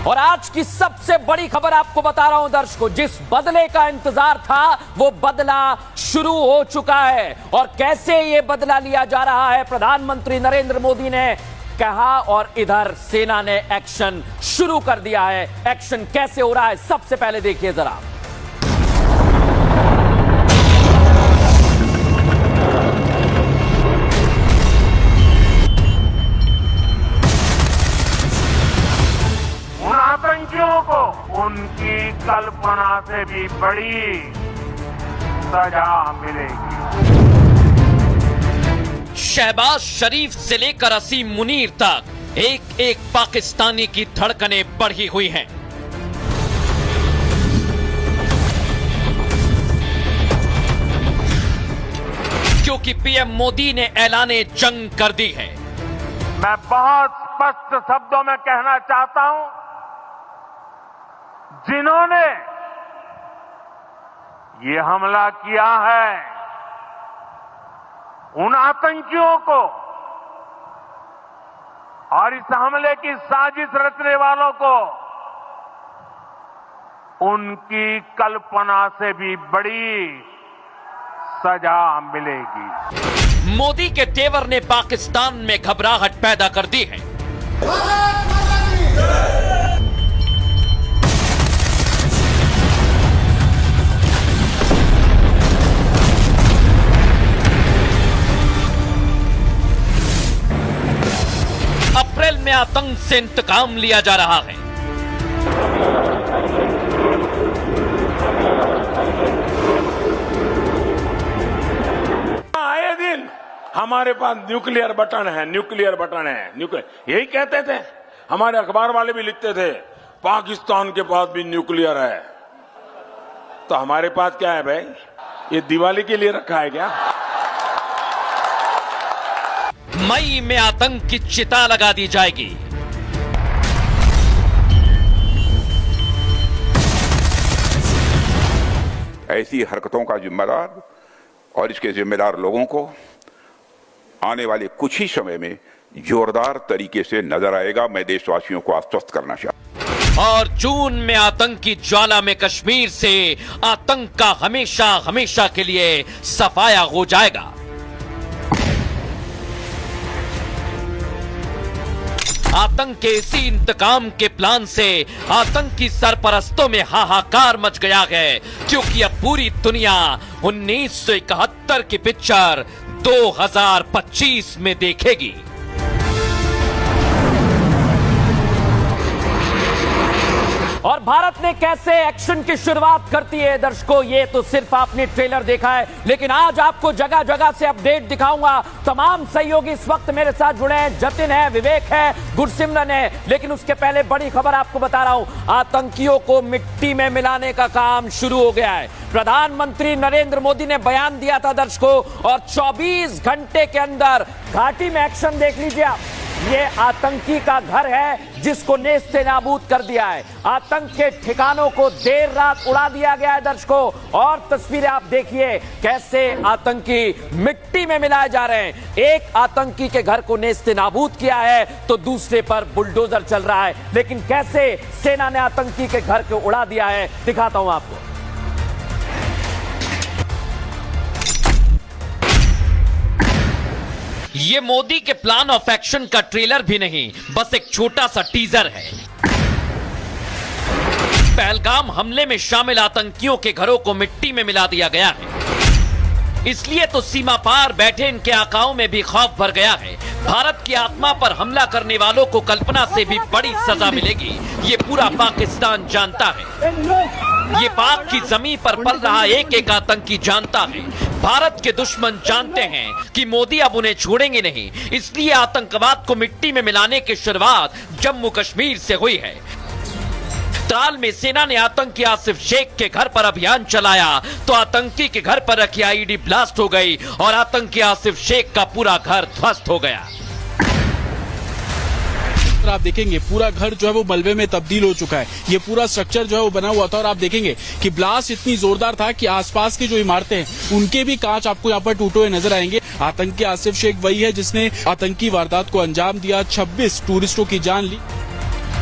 और आज की सबसे बड़ी खबर आपको बता रहा हूं दर्शकों, जिस बदले का इंतजार था वो बदला शुरू हो चुका है। और कैसे ये बदला लिया जा रहा है, प्रधानमंत्री नरेंद्र मोदी ने कहा और इधर सेना ने एक्शन शुरू कर दिया है। एक्शन कैसे हो रहा है सबसे पहले देखिए जरा। आतंकियों को उनकी कल्पना से भी बड़ी सजा मिलेगी। शहबाज शरीफ से लेकर असीम मुनीर तक एक एक पाकिस्तानी की धड़कनें बढ़ी हुई हैं। क्योंकि पीएम मोदी ने ऐलाने जंग कर दी है। मैं बहुत स्पष्ट शब्दों में कहना चाहता हूं, जिन्होंने ये हमला किया है उन आतंकियों को और इस हमले की साजिश रचने वालों को उनकी कल्पना से भी बड़ी सजा मिलेगी। मोदी के तेवर ने पाकिस्तान में घबराहट पैदा कर दी है। अप्रैल में आतंक से इंतकाम लिया जा रहा है। आए दिन हमारे पास न्यूक्लियर बटन है, न्यूक्लियर बटन है, यही कहते थे। हमारे अखबार वाले भी लिखते थे पाकिस्तान के पास भी न्यूक्लियर है। तो हमारे पास क्या है भाई? ये दिवाली के लिए रखा है क्या? मई में आतंक की चिता लगा दी जाएगी। ऐसी हरकतों का जिम्मेदार और इसके जिम्मेदार लोगों को आने वाले कुछ ही समय में जोरदार तरीके से नजर आएगा। मैं देशवासियों को आश्वस्त करना चाहता हूं। और जून में आतंकी ज्वाला में कश्मीर से आतंक का हमेशा हमेशा के लिए सफाया हो जाएगा। आतंक के इसी इंतकाम के प्लान से आतंकी सरपरस्तों में हाहाकार मच गया है, क्योंकि अब पूरी दुनिया 1971 की पिक्चर 2025 में देखेगी। और भारत ने कैसे एक्शन की शुरुआत करती है दर्शकों, ये तो सिर्फ आपने ट्रेलर देखा है, लेकिन आज आपको जगह जगह से अपडेट दिखाऊंगा। तमाम सहयोगी इस वक्त मेरे साथ जुड़े हैं, जतिन है, विवेक है, गुरसिमरन है। लेकिन उसके पहले बड़ी खबर आपको बता रहा हूं, आतंकियों को मिट्टी में मिलाने का काम शुरू हो गया है। प्रधानमंत्री नरेंद्र मोदी ने बयान दिया था दर्शकों, और 24 घंटे के अंदर घाटी में एक्शन देख लीजिए आप। ये आतंकी का घर है जिसको नेस्ते नाबूद कर दिया है। आतंक के ठिकानों को देर रात उड़ा दिया गया है दर्शकों। और तस्वीरें आप देखिए कैसे आतंकी मिट्टी में मिलाए जा रहे हैं। एक आतंकी के घर को नेस्ते नाबूद किया है तो दूसरे पर बुलडोजर चल रहा है। लेकिन कैसे सेना ने आतंकी के घर को उड़ा दिया है, दिखाता हूं आपको। ये मोदी के प्लान ऑफ एक्शन का ट्रेलर भी नहीं, बस एक छोटा सा टीजर है। पहलगाम हमले में शामिल आतंकियों के घरों को मिट्टी में मिला दिया गया है। इसलिए तो सीमा पार बैठे इनके आकाओं में भी खौफ भर गया है। भारत की आत्मा पर हमला करने वालों को कल्पना से भी बड़ी सजा मिलेगी, ये पूरा पाकिस्तान जानता है। ये पाक की जमीन पर पल रहा एक एक आतंकी जानता है। भारत के दुश्मन जानते हैं कि मोदी अब उन्हें छोड़ेंगे नहीं, इसलिए आतंकवाद को मिट्टी में मिलाने की शुरुआत जम्मू कश्मीर से हुई है। त्राल में सेना ने आतंकी आसिफ शेख के घर पर अभियान चलाया तो आतंकी के घर पर रखी आईडी ब्लास्ट हो गई और आतंकी आसिफ शेख का पूरा घर ध्वस्त हो गया। आप देखेंगे पूरा घर जो है वो मलबे में तब्दील हो चुका है। ये पूरा स्ट्रक्चर जो है वो बना हुआ था और आप देखेंगे कि ब्लास्ट इतनी जोरदार था कि आसपास की जो इमारतें हैं उनके भी कांच आपको यहाँ पर टूटे हुए नजर आएंगे। आतंकी आसिफ शेख वही है जिसने आतंकी वारदात को अंजाम दिया, 26 टूरिस्टों की जान ली।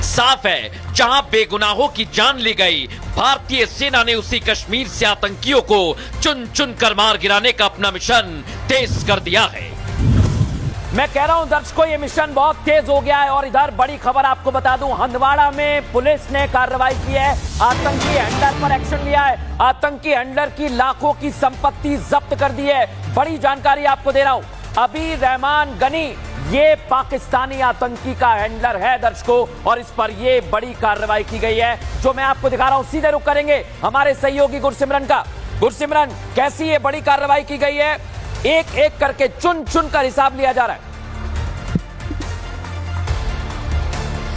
साफ है, जहां बेगुनाहों की जान ली गई, भारतीय सेना ने उसी कश्मीर से आतंकियों को चुन चुन कर मार गिराने का अपना मिशन तेज कर दिया है। मैं कह रहा हूं दर्शकों, ये मिशन बहुत तेज हो गया है। और इधर बड़ी खबर आपको बता दूं, हंदवाड़ा में पुलिस ने कार्रवाई की है, आतंकी हैंडलर पर एक्शन लिया है, आतंकी हैंडलर की लाखों की संपत्ति जब्त कर दी है। बड़ी जानकारी आपको दे रहा हूं, अबी रहमान गनी ये पाकिस्तानी आतंकी का हैंडलर है दर्शकों, और इस पर ये बड़ी कार्रवाई की गई है जो मैं आपको दिखा रहा हूं। सीधे रुख करेंगे हमारे सहयोगी गुरसिमरन का। गुरसिमरन, कैसी ये बड़ी कार्रवाई की गई है? एक एक करके चुन चुन कर हिसाब लिया जा रहा है।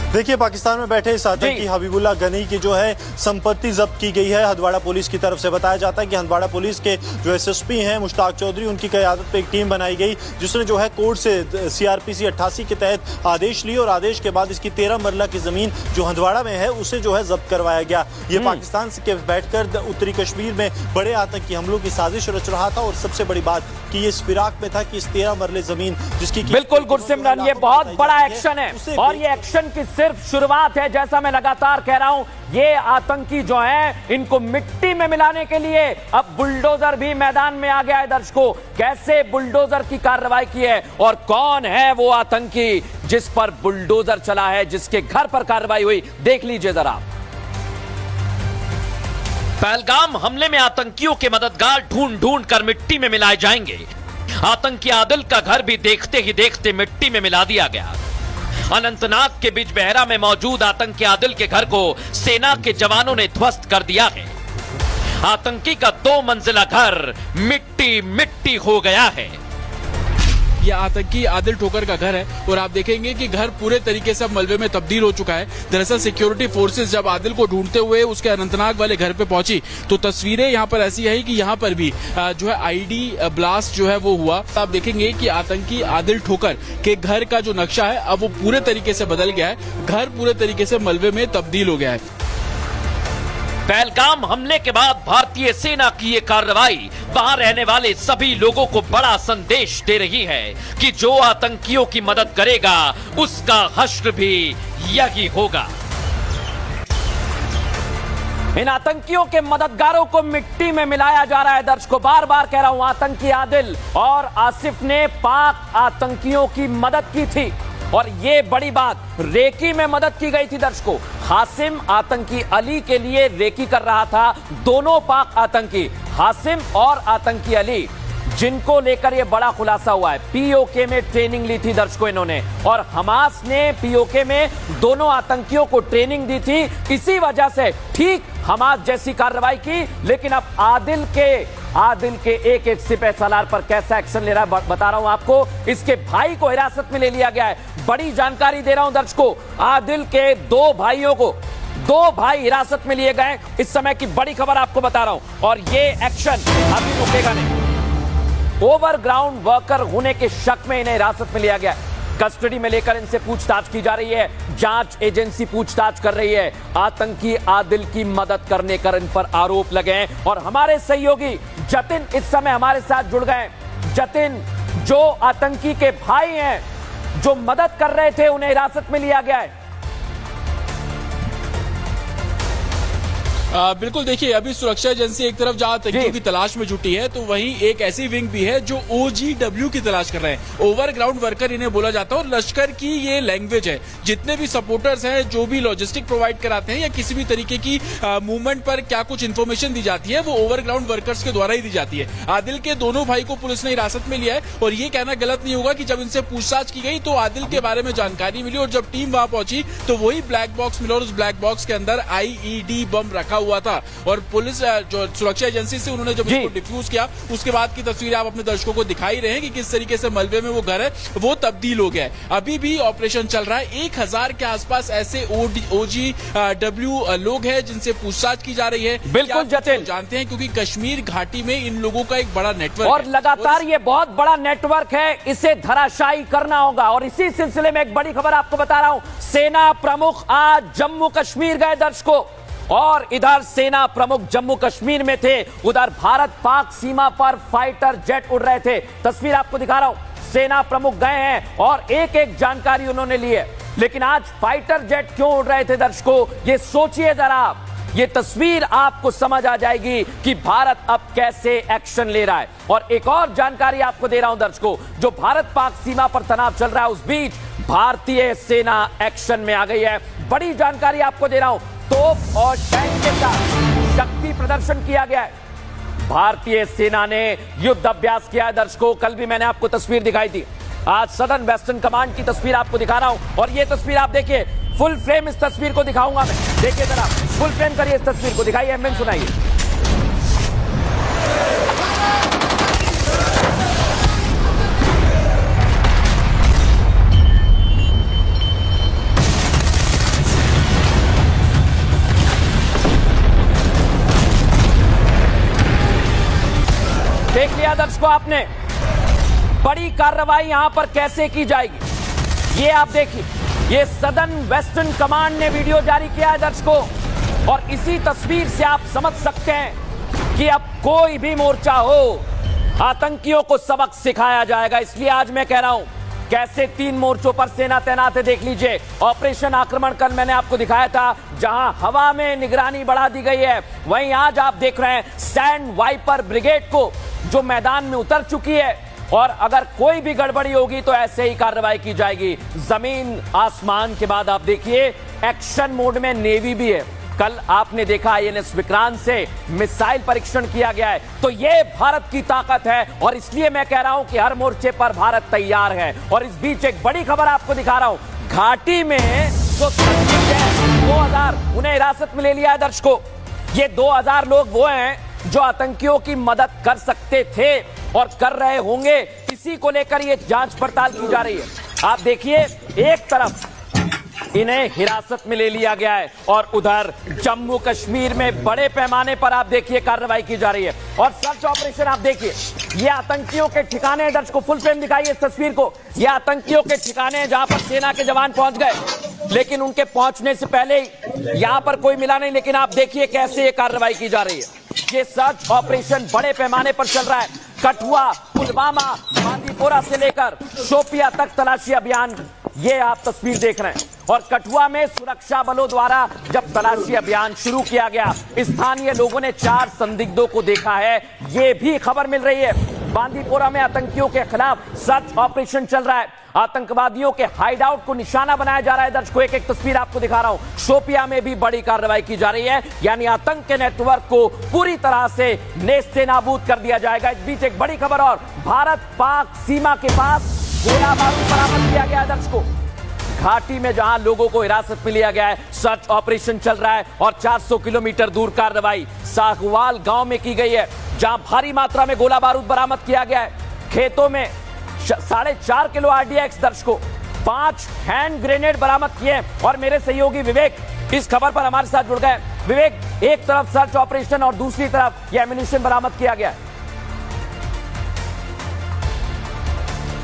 देखिए, पाकिस्तान में बैठे इस आतंकी हबीबुल्लाह गनी की जो है संपत्ति जब्त की गई है हंदवाड़ा पुलिस की तरफ से। बताया जाता है कि हंदवाड़ा पुलिस के जो एसएसपी हैं मुश्ताक चौधरी, उनकी क़यादत पे एक टीम बनाई गई जिसने जो है कोर्ट से सीआरपीसी 88 के तहत आदेश लिए, और आदेश के बाद इसकी 13 मरला की जमीन जो हंदवाड़ा में है उसे जो है जब्त करवाया गया। ये पाकिस्तान के बैठकर उत्तरी कश्मीर में बड़े आतंकी हमलों की साजिश रच रहा था, और सबसे बड़ी बात कि ये इस फिराक में था कि इस 13 मरले जमीन जिसकी बिल्कुल गुरसिमरन, ये बहुत बड़ा एक्शन है, और ये एक्शन की सिर्फ शुरुआत है। जैसा मैं लगातार कह रहा हूं, ये आतंकी जो है इनको मिट्टी में मिलाने के लिए अब बुलडोजर भी मैदान में आ गया है। दर्शकों, कैसे बुलडोजर की कार्रवाई की है, और कौन है वो आतंकी जिस पर बुलडोजर चला है, जिसके घर पर कार्रवाई हुई, देख लीजिए जरा। पहलगाम हमले में आतंकियों के मददगार ढूंढ ढूंढ कर मिट्टी में मिलाए जाएंगे। आतंकी आदिल का घर भी देखते ही देखते मिट्टी में मिला दिया गया। अनंतनाग के बिजबेहरा में मौजूद आतंकी आदिल के घर को सेना के जवानों ने ध्वस्त कर दिया है। आतंकी का 2 मंजिला घर मिट्टी मिट्टी हो गया है। यह आतंकी आदिल ठोकर का घर है, और आप देखेंगे कि घर पूरे तरीके से अब मलबे में तब्दील हो चुका है। दरअसल सिक्योरिटी फोर्सेस जब आदिल को ढूंढते हुए उसके अनंतनाग वाले घर पे पहुंची तो तस्वीरें यहाँ पर ऐसी है कि यहाँ पर भी जो है आईडी ब्लास्ट जो है वो हुआ। आप देखेंगे कि आतंकी आदिल ठोकर के घर का जो नक्शा है अब वो पूरे तरीके से बदल गया है, घर पूरे तरीके से मलबे में तब्दील हो गया है। पहलगाम हमले के बाद भारतीय सेना की ये कार्रवाई वहां रहने वाले सभी लोगों को बड़ा संदेश दे रही है कि जो आतंकियों की मदद करेगा उसका हश्र भी यही होगा। इन आतंकियों के मददगारों को मिट्टी में मिलाया जा रहा है। दर्शकों, बार बार कह रहा हूं, आतंकी आदिल और आसिफ ने पाक आतंकियों की मदद की थी, और ये बड़ी बात, रेकी में मदद की गई थी। दर्शकों, हासिम आतंकी अली के लिए रेकी कर रहा था। दोनों पाक आतंकी, हासिम और आतंकी अली, जिनको लेकर यह बड़ा खुलासा हुआ है, पीओके में ट्रेनिंग ली थी दर्शकों इन्होंने, और हमास ने पीओके में दोनों आतंकियों को ट्रेनिंग दी थी। इसी वजह से ठीक हमास जैसी कार्रवाई की। लेकिन अब आदिल के एक एक सिपह सालार पर कैसा एक्शन ले रहा है बता रहा हूं आपको। इसके भाई को हिरासत में ले लिया गया है। बड़ी जानकारी दे रहा हूं दर्शकों, आदिल के 2 भाइयों को, 2 भाई हिरासत में लिए गए। इस समय की बड़ी खबर आपको बता रहा हूं, और ये एक्शन अभी रुकेगा नहीं। ओवरग्राउंड वर्कर होने के शक में इन्हें हिरासत में लिया गया है। कस्टडी में लेकर इनसे पूछताछ की जा रही है। जांच एजेंसी पूछताछ कर रही है। आतंकी आदिल की मदद करने का इन पर आरोप लगे हैं, और हमारे सहयोगी जतिन इस समय हमारे साथ जुड़ गए। जतिन, जो आतंकी के भाई हैं, जो मदद कर रहे थे, उन्हें हिरासत में लिया गया है। बिल्कुल, देखिए, अभी सुरक्षा एजेंसी एक तरफ जहां आतंकियों की तलाश में जुटी है, तो वहीं एक ऐसी विंग भी है जो OGW की तलाश कर रहे हैं। ओवरग्राउंड वर्कर इन्हें बोला जाता है, और लश्कर की ये लैंग्वेज है। जितने भी सपोर्टर्स हैं, जो भी लॉजिस्टिक प्रोवाइड कराते हैं या किसी भी तरीके की मूवमेंट पर क्या कुछ इन्फॉर्मेशन दी जाती है, वो ओवरग्राउंड वर्कर्स के द्वारा ही दी जाती है। आदिल के दोनों भाई को पुलिस ने हिरासत में लिया है, और ये कहना गलत नहीं होगा कि जब इनसे पूछताछ की गई तो आदिल के बारे में जानकारी मिली, और जब टीम वहां पहुंची तो वही ब्लैक बॉक्स मिला, और उस ब्लैक बॉक्स के अंदर IED बम रखा हुआ था। और पुलिस जो सुरक्षा एजेंसी से उन्होंने जब इसको डिफ्यूज किया, उसके बाद की तस्वीरें आप अपने दर्शकों को दिखाई रहे हैं कि किस तरीके से मलबे में वो घर है वो तब्दील हो गया है। अभी भी ऑपरेशन चल रहा है। 1000 के आसपास ऐसे OGW लोग हैं जिनसे पूछताछ की जा रही है। बिल्कुल जतिन, जानते हैं, क्योंकि कश्मीर घाटी में इन लोगों का एक बड़ा नेटवर्क और लगातार ये बहुत बड़ा नेटवर्क है, इसे धराशायी करना होगा। और इसी सिलसिले में एक बड़ी खबर आपको बता रहा हूं, सेना प्रमुख आज जम्मू कश्मीर गए दर्शकों, और इधर सेना प्रमुख जम्मू कश्मीर में थे, उधर भारत पाक सीमा पर फाइटर जेट उड़ रहे थे। तस्वीर आपको दिखा रहा हूं, सेना प्रमुख गए हैं और एक एक जानकारी उन्होंने ली है। लेकिन आज फाइटर जेट क्यों उड़ रहे थे दर्शकों, ये सोचिए जरा आप। ये तस्वीर आपको समझ आ जाएगी कि भारत अब कैसे एक्शन ले रहा है। और एक और जानकारी आपको दे रहा हूं दर्शकों, जो भारत पाक सीमा पर तनाव चल रहा है उस बीच भारतीय सेना एक्शन में आ गई है। बड़ी जानकारी आपको दे रहा हूं, तोप और टैंक के साथ शक्ति प्रदर्शन किया गया है। भारतीय सेना ने युद्ध अभ्यास किया है दर्शकों। कल भी मैंने आपको तस्वीर दिखाई थी, आज सदर्न वेस्टर्न कमांड की तस्वीर आपको दिखा रहा हूं। और ये तस्वीर आप देखिए, फुल फ्रेम इस तस्वीर को दिखाऊंगा मैं। देखिए जरा, फुल फ्रेम करिए इस तस्वीर को, दिखाइए, एमएन सुनाइए। देख लिया दर्शकों आपने, बड़ी कार्रवाई यहां पर कैसे की जाएगी ये आप देखिए। ये सदर्न वेस्टर्न कमांड ने वीडियो जारी किया है दर्शकों, और इसी तस्वीर से आप समझ सकते हैं कि अब कोई भी मोर्चा हो, आतंकियों को सबक सिखाया जाएगा। इसलिए आज मैं कह रहा हूं, कैसे 3 मोर्चों पर सेना तैनात है देख लीजिए। ऑपरेशन आक्रमण कल मैंने आपको दिखाया था, जहां हवा में निगरानी बढ़ा दी गई है। वहीं आज आप देख रहे हैं सैंड वाइपर ब्रिगेड को, जो मैदान में उतर चुकी है, और अगर कोई भी गड़बड़ी होगी तो ऐसे ही कार्रवाई की जाएगी। जमीन आसमान के बाद आप देखिए एक्शन मोड में नेवी भी है। कल आपने देखा आईएनएस विक्रांत से मिसाइल परीक्षण किया गया है। तो ये भारत की ताकत है, और इसलिए मैं कह रहा हूं कि हर मोर्चे पर भारत तैयार है। और इस बीच एक बड़ी खबर आपको दिखा रहा हूं, घाटी में जो 2000 उन्हें हिरासत में ले लिया है दर्शकों। ये 2000 लोग वो हैं जो आतंकियों की मदद कर सकते थे और कर रहे होंगे। इसी को लेकर ये जांच पड़ताल की जा रही है। आप देखिए, एक तरफ इन्हें हिरासत में ले लिया गया है, और उधर जम्मू कश्मीर में बड़े पैमाने पर आप देखिए कार्रवाई की जा रही है। और सर्च ऑपरेशन आप देखिए, ये आतंकियों के ठिकाने हैं दर्शकों। फुल फ्रेम दिखाइए इस तस्वीर को। ये आतंकियों के ठिकाने हैं जहां पर सेना के जवान पहुंच गए, लेकिन उनके पहुंचने से पहले ही यहां पर कोई मिला नहीं। लेकिन आप देखिए कैसे ये कार्रवाई की जा रही है। ये सर्च ऑपरेशन बड़े पैमाने पर चल रहा है। कठुआ, पुलवामा, बांदीपोरा से लेकर शोपिया तक तलाशी अभियान, ये आप तस्वीर देख रहे हैं। और कठुआ में सुरक्षा बलों द्वारा जब तलाशी अभियान शुरू किया गया, स्थानीय लोगों ने 4 संदिग्धों को देखा है, ये भी खबर मिल रही है। बांदीपोरा में आतंकियों के खिलाफ सर्च ऑपरेशन चल रहा है। आतंकवादियों के हाइडआउट को निशाना बनाया जा रहा है दर्शकों। एक तस्वीर आपको दिखा रहा हूं, शोपिया में भी बड़ी कार्रवाई की जा रही है। यानी आतंक के नेटवर्क को पूरी तरह से नेस्तनाबूद कर दिया जाएगा। इस बीच एक बड़ी खबर और, भारत पाक सीमा के पास गोला बारूद बरामद किया गया है दर्शकों। घाटी में जहां लोगों को हिरासत में लिया गया है, सर्च ऑपरेशन चल रहा है, और 400 किलोमीटर दूर कार्रवाई साहवाल गांव में की गई है, जहां भारी मात्रा में गोला बारूद बरामद किया गया है। खेतों में 4.5 किलो RDX दर्शकों, 5 हैंड ग्रेनेड बरामद किए। और मेरे सहयोगी विवेक इस खबर पर हमारे साथ जुड़ गए। विवेक, एक तरफ सर्च ऑपरेशन और दूसरी तरफ यह एम्यूनिशन बरामद किया गया है।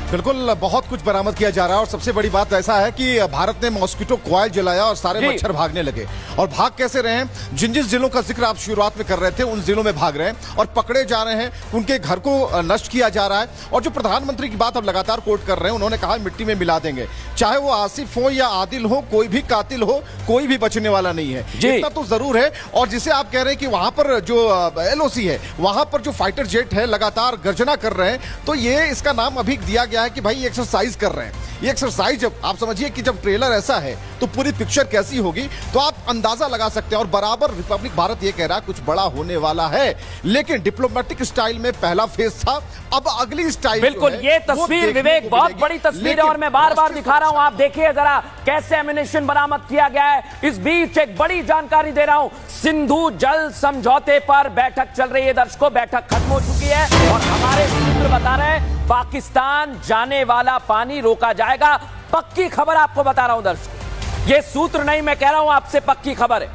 बिल्कुल, बहुत कुछ बरामद किया जा रहा है। और सबसे बड़ी बात ऐसा है कि भारत ने मॉस्किटो कॉइल जलाया और सारे मच्छर भागने लगे। और भाग कैसे रहे हैं? जिन जिन जिलों का जिक्र आप शुरुआत में कर रहे थे, उन जिलों में भाग रहे हैं और पकड़े जा रहे हैं। उनके घर को नष्ट किया जा रहा है। और जो प्रधानमंत्री की बात अब लगातार कोट कर रहे हैं, उन्होंने कहा मिट्टी में मिला देंगे। चाहे वो आसिफ हो या आदिल हो, कोई भी कातिल हो, कोई भी बचने वाला नहीं है, इतना तो जरूर है। और जिसे आप कह रहे हैं कि वहां पर जो LOC है, वहां पर जो फाइटर जेट है लगातार गर्जना कर रहे हैं, तो ये इसका नाम अभी दिया गया है कि भाई एक्सरसाइज कर रहे हैं। ये एक्सरसाइज, जब आप समझिए कि जब ट्रेलर ऐसा है तो पूरी पिक्चर कैसी होगी, तो आप अंदाजा लगा सकते हैं। और बराबर रिपब्लिक भारत ये कह रहा है कुछ बड़ा होने वाला है, लेकिन डिप्लोमेटिक स्टाइल में पहला फेज था, अब अगली स्टाइल। बिल्कुल, ये तस्वीर विवेक बहुत बड़ी तस्वीर है, और मैं बार बार दिखा रहा हूं। आप देखिए जरा कैसे एम्यूनिशन बरामद किया गया है। इस बीच एक बड़ी जानकारी दे रहा हूं, सिंधु जल समझौते पर बैठक चल रही है दर्शकों। बैठक खत्म हो चुकी है, और हमारे सूत्र बता रहे हैं पाकिस्तान जाने वाला पानी रोका जाएगा। पक्की खबर आपको बता रहा हूं दर्शकों, ये सूत्र नहीं, मैं कह रहा हूं आपसे, पक्की खबर है।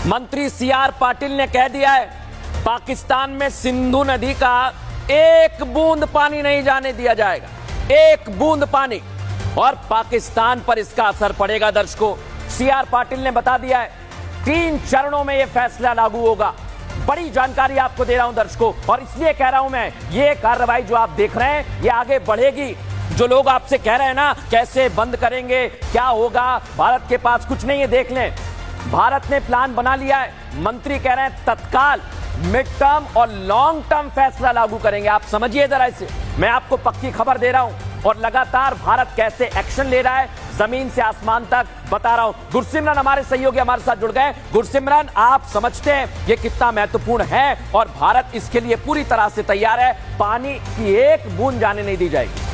मंत्री CR पाटिल ने कह दिया है, पाकिस्तान में सिंधु नदी का एक बूंद पानी नहीं जाने दिया जाएगा, एक बूंद पानी। और पाकिस्तान पर इसका असर पड़ेगा दर्शकों। CR पाटिल ने बता दिया है 3 चरणों में यह फैसला लागू होगा। बड़ी जानकारी आपको दे रहा हूं दर्शकों, और इसलिए कह रहा हूं मैं, ये कार्रवाई जो आप देख रहे हैं ये आगे बढ़ेगी। जो लोग आपसे कह रहे हैं ना कैसे बंद करेंगे, क्या होगा, भारत के पास कुछ नहीं है, देख लें भारत ने प्लान बना लिया है। मंत्री कह रहे हैं तत्काल मिड टर्म और लॉन्ग टर्म फैसला लागू करेंगे। आप समझिए जरा इसे, मैं आपको पक्की खबर दे रहा हूं और लगातार भारत कैसे एक्शन ले रहा है जमीन से आसमान तक बता रहा हूं। गुरसिमरन हमारे सहयोगी हमारे साथ जुड़ गए। गुरसिमरन, आप समझते हैं ये कितना महत्वपूर्ण है और भारत इसके लिए पूरी तरह से तैयार है, पानी की एक बूंद जाने नहीं दी जाएगी।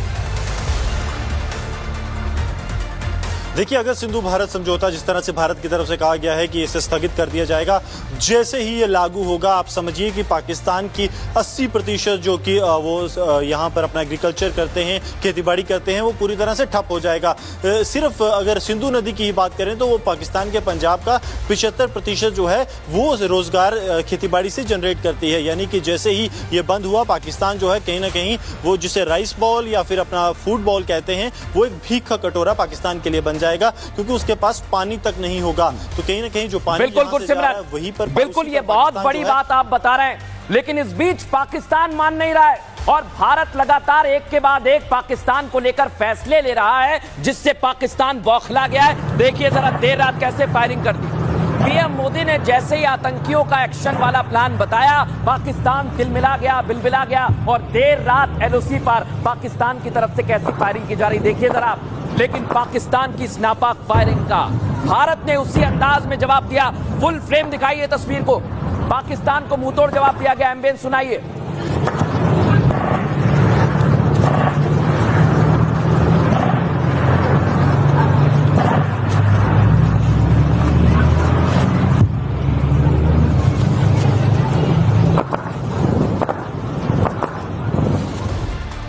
देखिए, अगर सिंधु भारत समझौता जिस तरह से भारत की तरफ से कहा गया है कि इसे स्थगित कर दिया जाएगा, जैसे ही ये लागू होगा आप समझिए कि पाकिस्तान की 80% जो कि वो यहाँ पर अपना एग्रीकल्चर करते हैं, खेतीबाड़ी करते हैं, वो पूरी तरह से ठप हो जाएगा। सिर्फ अगर सिंधु नदी की ही बात करें तो वो पाकिस्तान के पंजाब का 75% जो है वो रोजगार खेतीबाड़ी से जनरेट करती है। यानी कि जैसे ही ये बंद हुआ, पाकिस्तान जो है कहीं ना कहीं वो जिसे राइस बॉल या फिर अपना फूड बॉल कहते हैं, वो एक भीख का कटोरा पाकिस्तान के लिए बन जाएगा, क्योंकि उसके पास पानी तक नहीं होगा। तो कहीं ना कहीं जो पानी बिल्कुल गुरसिमरन, वहीं पर बिल्कुल ये बहुत बड़ी बात आप बता रहे हैं, लेकिन इस बीच पाकिस्तान मान नहीं रहा है और भारत लगातार एक के बाद एक पाकिस्तान को लेकर फैसले ले रहा है, जिससे पाकिस्तान बौखला गया है। देखिए जरा देर रात कैसे फायरिंग कर दी। पीएम मोदी ने जैसे ही आतंकियों का एक्शन वाला प्लान बताया, पाकिस्तान तिलमिला गया, बिलबिला गया और देर रात एलओसी पर पाकिस्तान की तरफ से कैसी फायरिंग की जा रही देखिए जरा आप। लेकिन पाकिस्तान की इस नापाक फायरिंग का भारत ने उसी अंदाज में जवाब दिया। फुल फ्रेम दिखाइए तस्वीर को, पाकिस्तान को मुंहतोड़ जवाब दिया गया। एम्बियंस सुनाइए।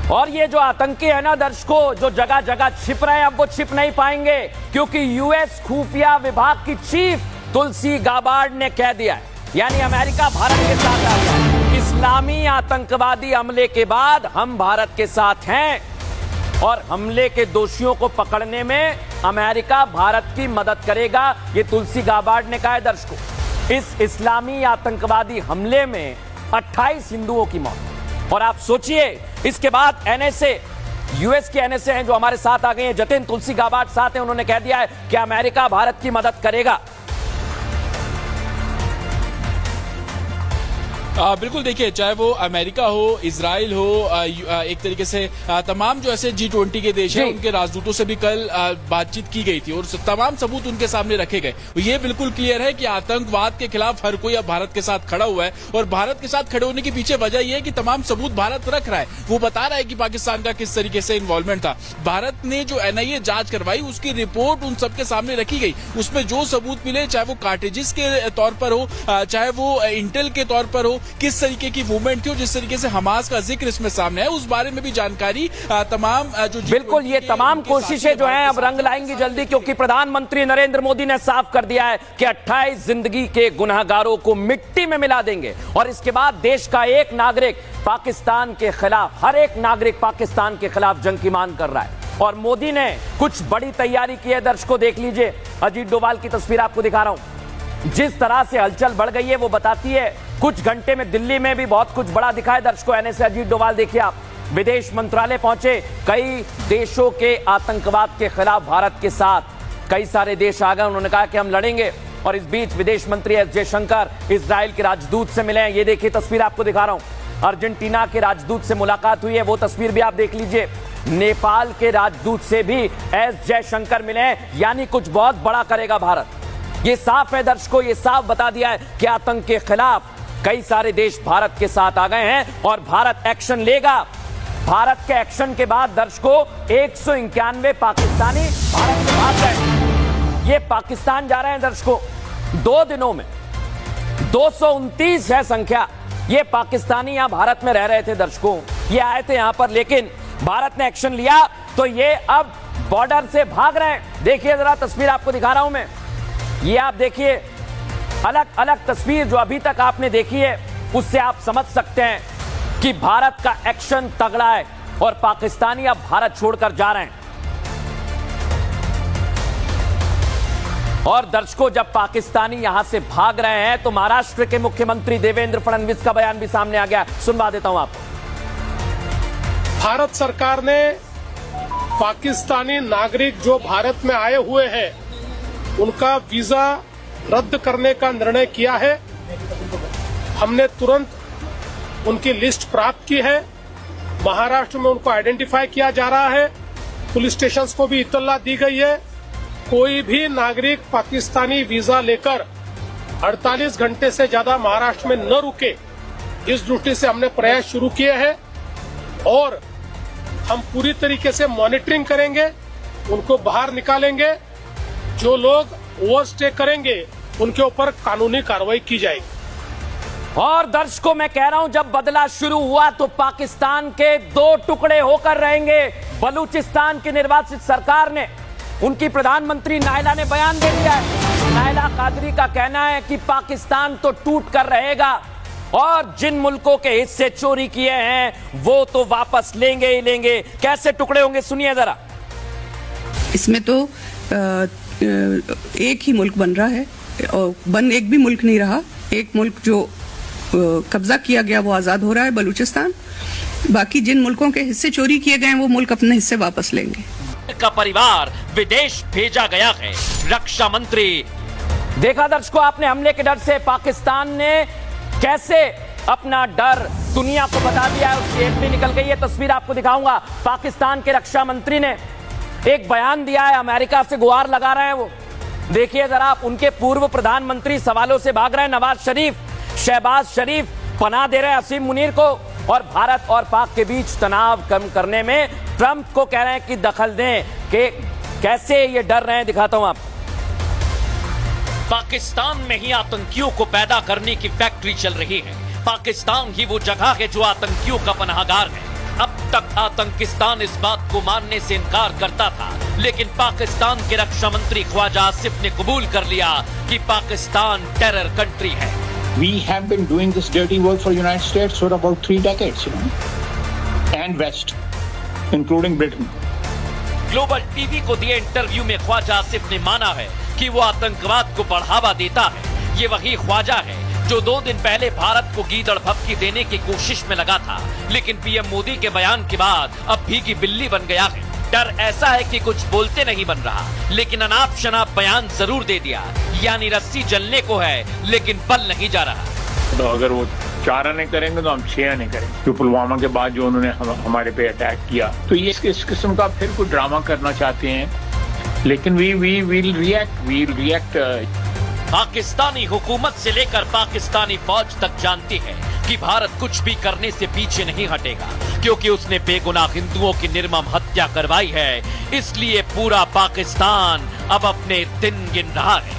और ये जो आतंकी है ना दर्शकों, जो जगह जगह छिप रहे हैं, अब वो छिप नहीं पाएंगे, क्योंकि यूएस खुफिया विभाग की चीफ तुलसी गाबार्ड ने कह दिया है, यानी अमेरिका भारत के साथ आ गया। इस्लामी आतंकवादी हमले के बाद हम भारत के साथ हैं और हमले के दोषियों को पकड़ने में अमेरिका भारत की मदद करेगा, ये तुलसी गाबार्ड ने कहा है। दर्शकों, इस इस्लामी आतंकवादी हमले में 28 हिंदुओं की मौत। और आप सोचिए इसके बाद एनएसए, यूएस के एनएसए हैं जो हमारे साथ आ गए हैं, जतिन तुलसी गाबार्ड साथ हैं, उन्होंने कह दिया है कि अमेरिका भारत की मदद करेगा। बिल्कुल, देखिए चाहे वो अमेरिका हो, इजराइल हो, एक तरीके से तमाम जो ऐसे G20 के देश हैं उनके राजदूतों से भी कल बातचीत की गई थी और तमाम सबूत उनके सामने रखे गए। ये बिल्कुल क्लियर है कि आतंकवाद के खिलाफ हर कोई अब भारत के साथ खड़ा हुआ है और भारत के साथ खड़े होने के पीछे वजह यह है कि तमाम सबूत भारत रख रहा है। वो बता रहा है कि पाकिस्तान का किस तरीके से इन्वॉल्वमेंट था। भारत ने जो NIA जांच करवाई उसकी रिपोर्ट उन सबके सामने रखी गई, उसमें जो सबूत मिले, चाहे वो कार्टेजेस के तौर पर हो, चाहे वो इंटेल के तौर पर हो, किस तरीके की मूवमेंट थी और जिस तरीके से हमास का जिक्र इसमें सामने है, उस बारे में भी जानकारी तमाम जो बिल्कुल ये तमाम कोशिशें जो हैं अब रंग लाएंगी जल्दी, क्योंकि प्रधानमंत्री नरेंद्र मोदी ने साफ कर दिया है कि 28 जिंदगी के गुनहगारों को मिट्टी में मिला देंगे और इसके बाद देश का एक नागरिक पाकिस्तान के खिलाफ, हर एक नागरिक पाकिस्तान के खिलाफ जंग की मांग कर रहा है। और मोदी ने कुछ बड़ी तैयारी की है। दर्शकों देख लीजिए, अजीत डोभाल की तस्वीर आपको दिखा रहा हूं। जिस तरह से हलचल बढ़ गई है वो बताती है, कुछ घंटे में दिल्ली में भी बहुत कुछ बड़ा दिखा है। दर्शकों, एनएसए अजीत डोभाल देखिए आप, विदेश मंत्रालय पहुंचे, कई देशों के आतंकवाद के खिलाफ भारत के साथ कई सारे देश आ गए, उन्होंने कहा कि हम लड़ेंगे। और इस बीच विदेश मंत्री एस जयशंकर इजराइल के राजदूत से मिले हैं। ये देखिए तस्वीर आपको दिखा रहा हूं, अर्जेंटीना के राजदूत से मुलाकात हुई है, वो तस्वीर भी आप देख लीजिए। नेपाल के राजदूत से भी एस जयशंकर मिले हैं, यानी कुछ बहुत बड़ा करेगा भारत। ये साफ है दर्शकों, ये साफ बता दिया है कि आतंक के खिलाफ कई सारे देश भारत के साथ आ गए हैं और भारत एक्शन लेगा। भारत के एक्शन के बाद दर्शकों 191 पाकिस्तानी भारत से भाग गए। ये पाकिस्तान जा रहे हैं दर्शकों, 2 दिनों में 229 है संख्या। ये पाकिस्तानी यहां भारत में रह रहे थे दर्शकों, ये आए थे यहां पर, लेकिन भारत ने एक्शन लिया तो ये अब बॉर्डर से भाग रहे हैं। देखिए जरा तस्वीर आपको दिखा रहा हूं मैं, ये आप देखिए, अलग अलग तस्वीर जो अभी तक आपने देखी है उससे आप समझ सकते हैं कि भारत का एक्शन तगड़ा है और पाकिस्तानी अब भारत छोड़कर जा रहे हैं। और दर्शकों, जब पाकिस्तानी यहां से भाग रहे हैं तो महाराष्ट्र के मुख्यमंत्री देवेंद्र फडणवीस का बयान भी सामने आ गया, सुनवा देता हूं आपको। भारत सरकार ने पाकिस्तानी नागरिक जो भारत में आए हुए हैं उनका वीजा रद्द करने का निर्णय किया है। हमने तुरंत उनकी लिस्ट प्राप्त की है। महाराष्ट्र में उनको आइडेंटिफाई किया जा रहा है। पुलिस स्टेशंस को भी इत्तला दी गई है। कोई भी नागरिक पाकिस्तानी वीजा लेकर 48 घंटे से ज्यादा महाराष्ट्र में न रुके, इस दृष्टि से हमने प्रयास शुरू किए हैं और हम पूरी तरीके से मॉनिटरिंग करेंगे, उनको बाहर निकालेंगे। जो लोग ओवरस्टे करेंगे उनके ऊपर कानूनी कार्रवाई की जाएगी। और दर्शकों, मैं कह रहा हूं, जब बदला शुरू हुआ तो पाकिस्तान के 2 टुकड़े होकर रहेंगे। बलूचिस्तान की निर्वाचित सरकार ने, उनकी प्रधानमंत्री नायला ने बयान दे दिया है। नायला कादरी का कहना है कि पाकिस्तान तो टूट कर रहेगा और जिन मुल्कों के हिस्से चोरी किए हैं वो तो वापस लेंगे ही लेंगे। कैसे टुकड़े होंगे, सुनिए जरा। इसमें तो एक ही मुल्क बन रहा है और एक भी मुल्क नहीं रहा। एक मुल्क जो कब्जा किया गया वो आजाद हो रहा है, बलूचिस्तान। बाकी जिन मुल्कों के हिस्से चोरी किए गए हैं वो मुल्क अपने हिस्से वापस लेंगे। का परिवार विदेश भेजा गया है। रक्षा मंत्री, देखा दर्शकों आपने, हमले के डर से पाकिस्तान ने कैसे अपना डर दुनिया को बता दिया है। उसकी एंट्री निकल गई है, तस्वीर आपको दिखाऊंगा। पाकिस्तान के रक्षा मंत्री ने एक बयान दिया है, अमेरिका से गुहार लगा रहे हैं वो। देखिए जरा आप, उनके पूर्व प्रधानमंत्री सवालों से भाग रहे हैं। नवाज शरीफ, शहबाज शरीफ पनाह दे रहे हैं असीम मुनीर को और भारत और पाक के बीच तनाव कम करने में ट्रंप को कह रहे हैं कि दखल दें। कि कैसे ये डर रहे हैं, दिखाता हूं आप। पाकिस्तान में ही आतंकियों को पैदा करने की फैक्ट्री चल रही है। पाकिस्तान ही वो जगह है जो आतंकियों का पनाहगार है। अब तक आतंकिस्तान इस बात को मानने से इनकार करता था, लेकिन पाकिस्तान के रक्षा मंत्री ख्वाजा आसिफ ने कबूल कर लिया कि पाकिस्तान टेरर कंट्री है। We have been doing this dirty work for United States for about 3 decades, and West, including Britain. Global TV को दिए इंटरव्यू में ख्वाजा आसिफ ने माना है कि वो आतंकवाद को बढ़ावा देता है। ये वही ख्वाजा है जो 2 दिन पहले भारत को गीदड़ भभकी देने की कोशिश में लगा था, लेकिन पीएम मोदी के बयान के बाद अब भीगी बिल्ली बन गया है। डर ऐसा है कि कुछ बोलते नहीं बन रहा, लेकिन अनाप शनाप बयान जरूर दे दिया। यानी रस्सी जलने को है लेकिन बल नहीं जा रहा। तो अगर वो 4 आने करेंगे तो हम 6 आने करेंगे। जो पुलवामा के बाद जो उन्होंने हमारे पे अटैक किया, तो ये इस किस्म का फिर कोई ड्रामा करना चाहते हैं, लेकिन वी विल रिएक्ट। पाकिस्तानी हुकूमत से लेकर पाकिस्तानी फौज तक जानती है कि भारत कुछ भी करने से पीछे नहीं हटेगा, क्योंकि उसने बेगुनाह हिंदुओं की निर्मम हत्या करवाई है। इसलिए पूरा पाकिस्तान अब अपने दिन गिन रहा है।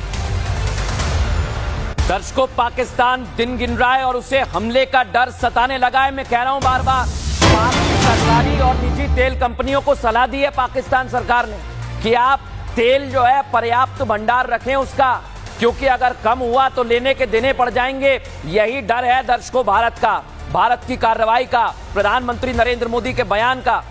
दर्शकों, पाकिस्तान दिन गिन रहा है और उसे हमले का डर सताने लगा है। मैं कह रहा हूं बार बार, पाक की सरकारी और निजी तेल कंपनियों को सलाह दी है पाकिस्तान सरकार ने कि आप तेल जो है पर्याप्त भंडार रखें उसका, क्योंकि अगर कम हुआ तो लेने के देने पड़ जाएंगे। यही डर है दर्शकों भारत का, भारत की कार्रवाई का, प्रधानमंत्री नरेंद्र मोदी के बयान का।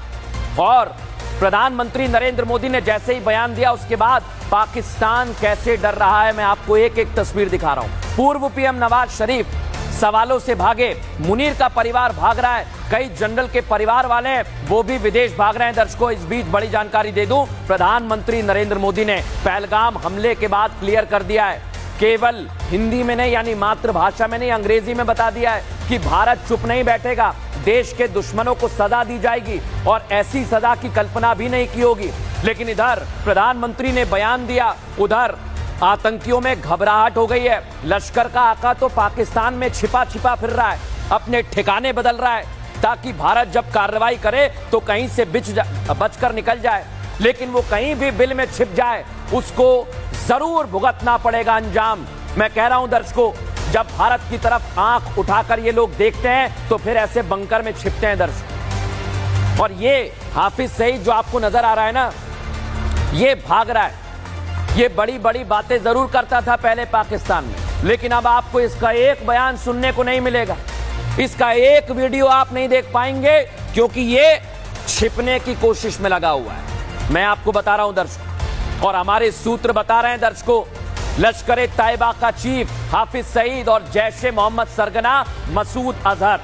और प्रधानमंत्री नरेंद्र मोदी ने जैसे ही बयान दिया उसके बाद पाकिस्तान कैसे डर रहा है, मैं आपको एक एक तस्वीर दिखा रहा हूं। पूर्व पीएम नवाज शरीफ सवालों से भागे, मुनीर का परिवार भाग रहा है, कई जनरल के परिवार वाले हैं वो भी विदेश भाग रहे हैं। दर्शकों, इस बीच बड़ी जानकारी दे दूं, प्रधानमंत्री नरेंद्र मोदी ने पहलगाम हमले के बाद क्लियर कर दिया है, केवल हिंदी में नहीं यानी मातृभाषा में नहीं, अंग्रेजी में बता दिया है कि भारत चुप नहीं बैठेगा, देश के दुश्मनों को सजा दी जाएगी और ऐसी सजा की कल्पना भी नहीं की होगी। लेकिन इधर प्रधानमंत्री ने बयान दिया, उधर आतंकियों में घबराहट हो गई है। लश्कर का आका तो पाकिस्तान में छिपा छिपा फिर रहा है, अपने ठिकाने बदल रहा है ताकि भारत जब कार्रवाई करे तो कहीं से बचकर निकल जाए। लेकिन वो कहीं भी बिल में छिप जाए उसको जरूर भुगतना पड़ेगा अंजाम। मैं कह रहा हूं दर्शकों, जब भारत की तरफ आंख उठाकर ये लोग देखते हैं तो फिर ऐसे बंकर में छिपते हैं दर्शकों। और ये हाफिज सईद जो आपको नजर आ रहा है ना, ये भाग रहा है, ये बड़ी बड़ी बातें जरूर करता था पहले पाकिस्तान में, लेकिन अब आपको इसका एक बयान सुनने को नहीं मिलेगा, इसका एक वीडियो आप नहीं देख पाएंगे, क्योंकि ये छिपने की कोशिश में लगा हुआ है। मैं आपको बता रहा हूं दर्शकों, और हमारे सूत्र बता रहे हैं दर्शकों, लश्कर तैयबा का चीफ हाफिज सईद और जैश-ए मोहम्मद सरगना मसूद अजहर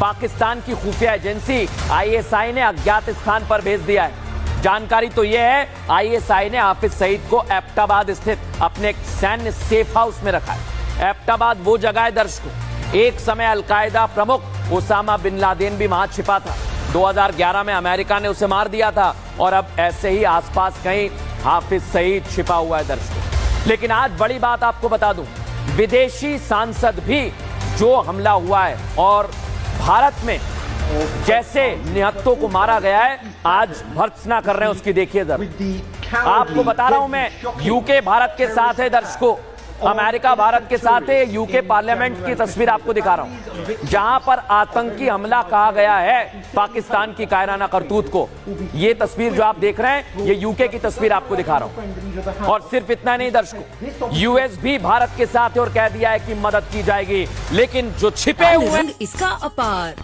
पाकिस्तान की खुफिया एजेंसी ISI ने अज्ञात स्थान पर भेज दिया है। जानकारी तो यह है, आईएसआई ने हाफिज सईद को एबटाबाद स्थित अपने एक सैन्य सेफ हाउस में रखा है। एबटाबाद वो जगह है दर्शकों, एक समय अलकायदा प्रमुख ओसामा बिन लादेन भी वहां छिपा था। 2011 में अमेरिका ने उसे मार दिया था और अब ऐसे ही आसपास कहीं हाफिज सईद छिपा हुआ है दर्शकों। लेकिन आज बड़ी बात आपको बता दूं, विदेशी सांसद भी जो हमला हुआ है और भारत में जैसे निहत्तों को मारा गया है, आज भर्त्सना कर रहे हैं उसकी। देखिए जरा, आपको बता रहा हूं मैं, यूके भारत के साथ है दर्शकों, अमेरिका भारत के साथ है। यूके पार्लियामेंट की तस्वीर आपको दिखा रहा हूं, जहां पर आतंकी हमला कहा गया है पाकिस्तान की कायराना करतूत को। ये तस्वीर जो आप देख रहे हैं, ये यूके की तस्वीर आपको दिखा रहा हूं। और सिर्फ इतना नहीं दर्शकों, यूएस भी भारत के साथ है और कह दिया है कि मदद की जाएगी। लेकिन जो छिपे हुए इसका अपार